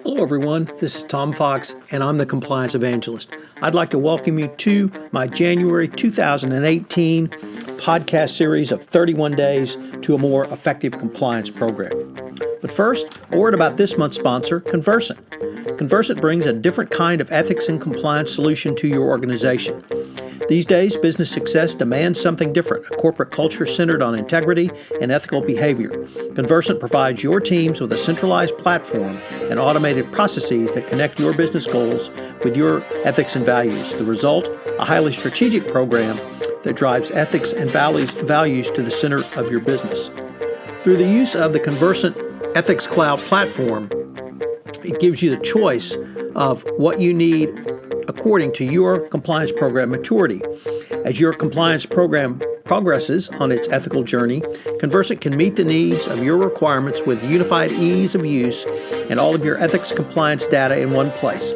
Hello everyone, this is Tom Fox and I'm the Compliance Evangelist. I'd like to welcome you to my January 2018 podcast series of 31 Days to a More Effective Compliance Program. But first, a word about this month's sponsor, Conversant. Conversant brings a different kind of ethics and compliance solution to your organization. These days, business success demands something different, a corporate culture centered on integrity and ethical behavior. Conversant provides your teams with a centralized platform and automated processes that connect your business goals with your ethics and values. The result, a highly strategic program that drives ethics and values to the center of your business. Through the use of the Conversant Ethics Cloud platform, it gives you the choice of what you need according to your compliance program maturity. As your compliance program progresses on its ethical journey, Conversant can meet the needs of your requirements with unified ease of use and all of your ethics compliance data in one place,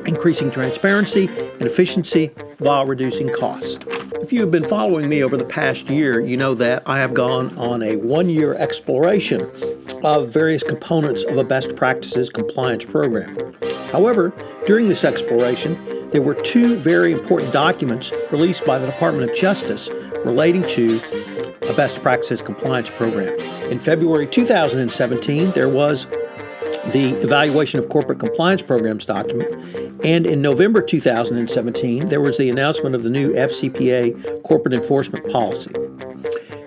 increasing transparency and efficiency while reducing cost. If you have been following me over the past year, you know that I have gone on a one-year exploration of various components of a best practices compliance program. However, during this exploration, there were two very important documents released by the Department of Justice relating to a best practices compliance program. In February 2017, there was the Evaluation of Corporate Compliance Programs document, and in November 2017, there was the announcement of the new FCPA Corporate Enforcement Policy.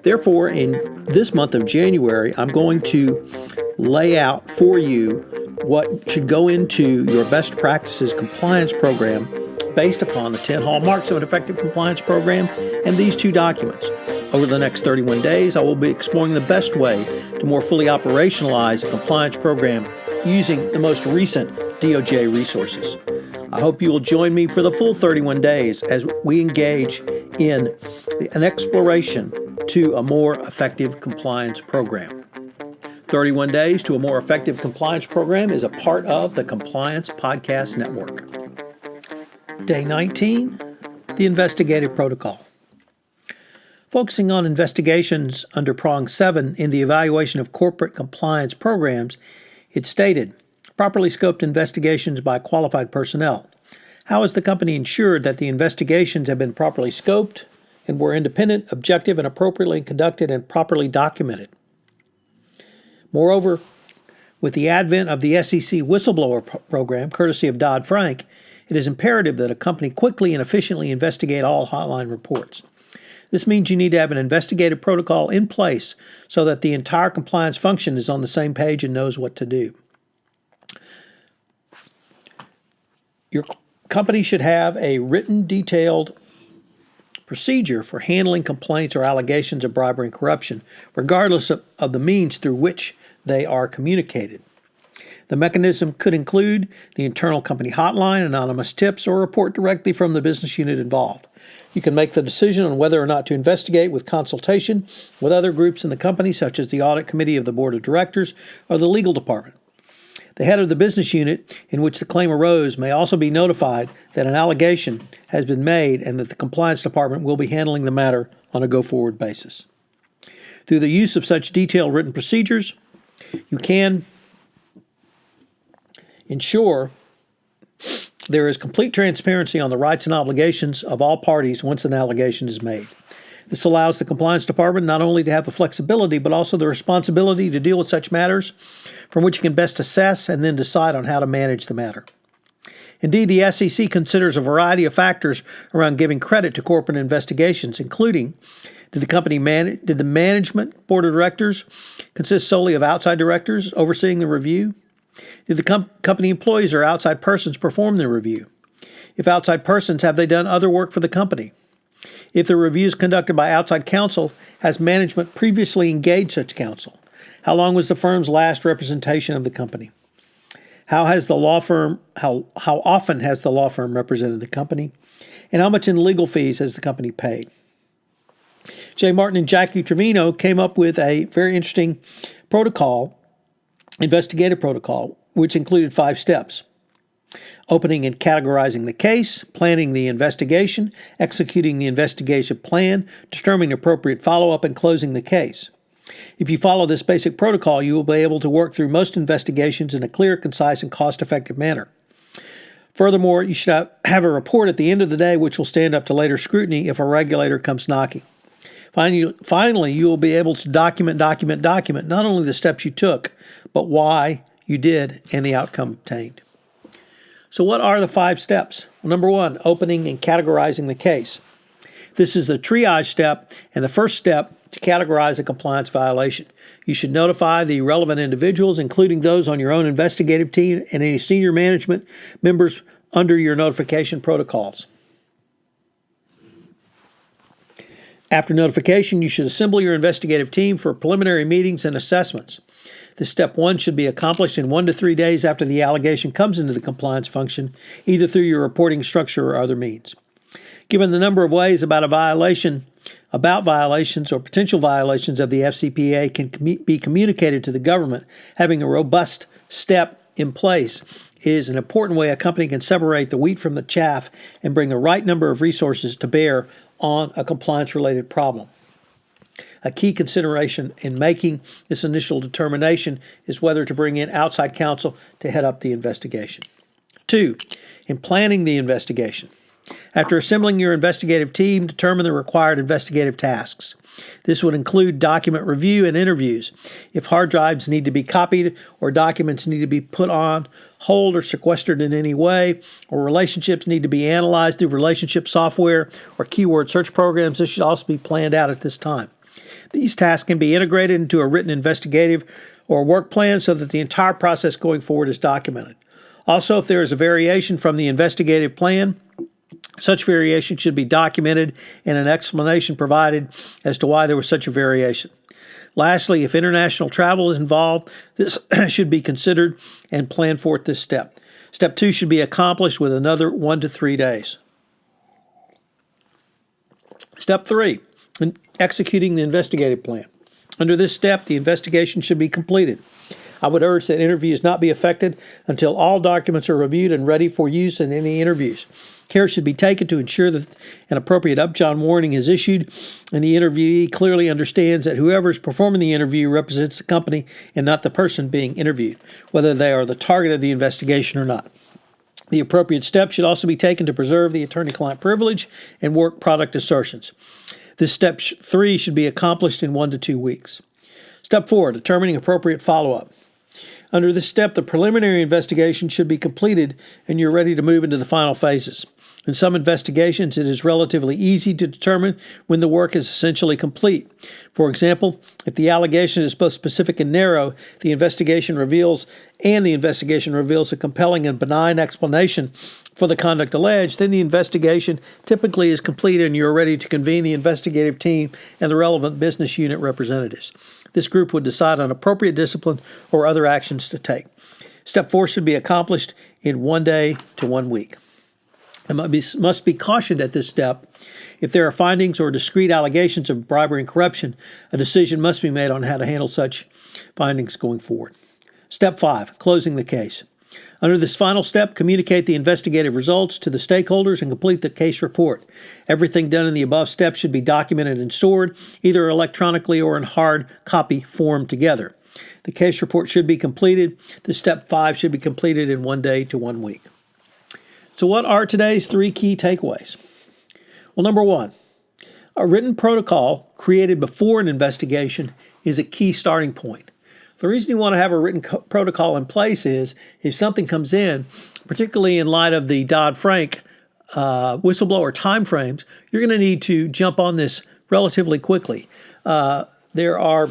Therefore, in this month of January, I'm going to lay out for you what should go into your best practices compliance program based upon the 10 hallmarks of an effective compliance program and these two documents. Over the next 31 days, I will be exploring the best way to more fully operationalize a compliance program using the most recent DOJ resources. I hope you will join me for the full 31 days as we engage in an exploration to a more effective compliance program. 31 Days to a More Effective Compliance Program is a part of the Compliance Podcast Network. Day 19, the Investigative Protocol. Focusing on investigations under Prong 7 in the Evaluation of Corporate Compliance Programs, it stated, properly scoped investigations by qualified personnel. How is the company ensured that the investigations have been properly scoped and were independent, objective, and appropriately conducted and properly documented? Moreover, with the advent of the SEC Whistleblower Program, courtesy of Dodd-Frank, it is imperative that a company quickly and efficiently investigate all hotline reports. This means you need to have an investigative protocol in place so that the entire compliance function is on the same page and knows what to do. Your company should have a written, detailed procedure for handling complaints or allegations of bribery and corruption, regardless of the means through which they are communicated. The mechanism could include the internal company hotline, anonymous tips, or report directly from the business unit involved. You can make the decision on whether or not to investigate with consultation with other groups in the company, such as the audit committee of the board of directors or the legal department. The head of the business unit in which the claim arose may also be notified that an allegation has been made and that the compliance department will be handling the matter on a go-forward basis. Through the use of such detailed written procedures, you can ensure there is complete transparency on the rights and obligations of all parties once an allegation is made. This allows the compliance department not only to have the flexibility, but also the responsibility to deal with such matters from which it can best assess and then decide on how to manage the matter. Indeed, the SEC considers a variety of factors around giving credit to corporate investigations, including did the management board of directors consist solely of outside directors overseeing the review? Did the company employees or outside persons perform the review? If outside persons, have they done other work for the company? If the review is conducted by outside counsel, has management previously engaged such counsel? How long was the firm's last representation of the company? How often has the law firm represented the company? And how much in legal fees has the company paid? Jay Martin and Jackie Trevino came up with a very interesting investigative protocol, which included 5 steps. Opening and categorizing the case, planning the investigation, executing the investigation plan, determining appropriate follow-up, and closing the case. If you follow this basic protocol, you will be able to work through most investigations in a clear, concise, and cost-effective manner. Furthermore, you should have a report at the end of the day which will stand up to later scrutiny if a regulator comes knocking. Finally, you will be able to document not only the steps you took, but why you did and the outcome obtained. So what are the 5 steps? Well, number 1, opening and categorizing the case. This is the triage step and the first step to categorize a compliance violation. You should notify the relevant individuals, including those on your own investigative team and any senior management members under your notification protocols. After notification, you should assemble your investigative team for preliminary meetings and assessments. This step 1 should be accomplished in 1 to 3 days after the allegation comes into the compliance function, either through your reporting structure or other means. Given the number of ways about violations or potential violations of the FCPA can be communicated to the government, having a robust step in place is an important way a company can separate the wheat from the chaff and bring the right number of resources to bear on a compliance-related problem. A key consideration in making this initial determination is whether to bring in outside counsel to head up the investigation. 2, in planning the investigation. After assembling your investigative team, determine the required investigative tasks. This would include document review and interviews. If hard drives need to be copied or documents need to be put on hold or sequestered in any way, or relationships need to be analyzed through relationship software or keyword search programs, this should also be planned out at this time. These tasks can be integrated into a written investigative or work plan so that the entire process going forward is documented. Also, if there is a variation from the investigative plan, such variation should be documented and an explanation provided as to why there was such a variation. Lastly, if international travel is involved, this should be considered and planned for at this step. Step 2 should be accomplished with another 1 to 3 days. Step 3, executing the investigative plan. Under this step, the investigation should be completed. I would urge that interviews not be affected until all documents are reviewed and ready for use in any interviews. Care should be taken to ensure that an appropriate upjohn warning is issued and the interviewee clearly understands that whoever is performing the interview represents the company and not the person being interviewed, whether they are the target of the investigation or not. The appropriate steps should also be taken to preserve the attorney-client privilege and work product assertions. This step 3 should be accomplished in 1 to 2 weeks. Step 4, determining appropriate follow-up. Under this step, the preliminary investigation should be completed and you're ready to move into the final phases. In some investigations, it is relatively easy to determine when the work is essentially complete. For example, if the allegation is both specific and narrow, the investigation reveals a compelling and benign explanation for the conduct alleged, then the investigation typically is complete and you're ready to convene the investigative team and the relevant business unit representatives. This group would decide on appropriate discipline or other actions to take. Step 4 should be accomplished in 1 day to 1 week. It must be cautioned at this step. If there are findings or discrete allegations of bribery and corruption, a decision must be made on how to handle such findings going forward. Step 5, closing the case. Under this final step, communicate the investigative results to the stakeholders and complete the case report. Everything done in the above steps should be documented and stored, either electronically or in hard copy form together. The case report should be completed. The step 5 should be completed in 1 day to 1 week. So what are today's 3 key takeaways? Well, number 1, a written protocol created before an investigation is a key starting point. The reason you want to have a written protocol in place is if something comes in, particularly in light of the Dodd-Frank whistleblower timeframes, you're going to need to jump on this relatively quickly. There are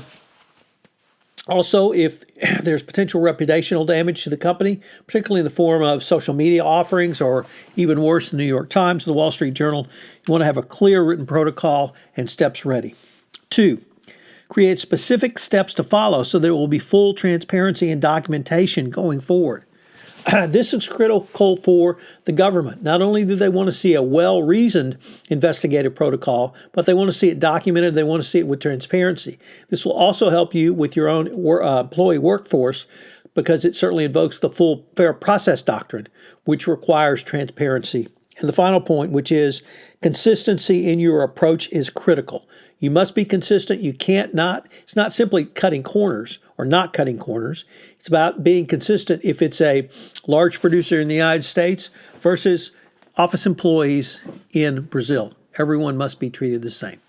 also, if there's potential reputational damage to the company, particularly in the form of social media offerings or even worse, the New York Times, the Wall Street Journal, you want to have a clear written protocol and steps ready. 2, create specific steps to follow so there will be full transparency and documentation going forward. This is critical for the government. Not only do they want to see a well-reasoned investigative protocol, but they want to see it documented. They want to see it with transparency. This will also help you with your own employee workforce because it certainly invokes the full fair process doctrine, which requires transparency. And the final point, which is consistency in your approach, is critical. You must be consistent. It's not simply cutting corners or not cutting corners. It's about being consistent if it's a large producer in the United States versus office employees in Brazil. Everyone must be treated the same.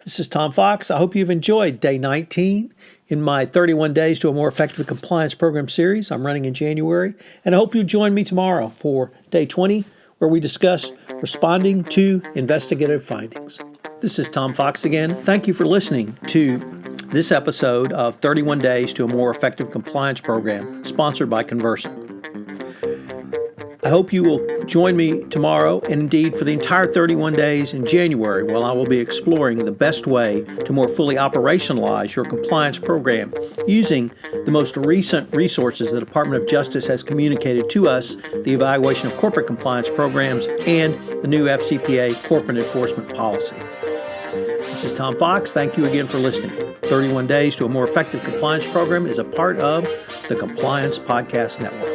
This is Tom Fox. I hope you've enjoyed day 19 in my 31 Days to a More Effective Compliance Program series I'm running in January. And I hope you join me tomorrow for day 20, where we discuss responding to investigative findings. This is Tom Fox again. Thank you for listening to this episode of 31 Days to a More Effective Compliance Program, sponsored by Conversant. I hope you will join me tomorrow and indeed for the entire 31 days in January, while I will be exploring the best way to more fully operationalize your compliance program using the most recent resources the Department of Justice has communicated to us, the evaluation of corporate compliance programs, and the new FCPA corporate enforcement policy. This is Tom Fox. Thank you again for listening. 31 Days to a More Effective Compliance Program is a part of the Compliance Podcast Network.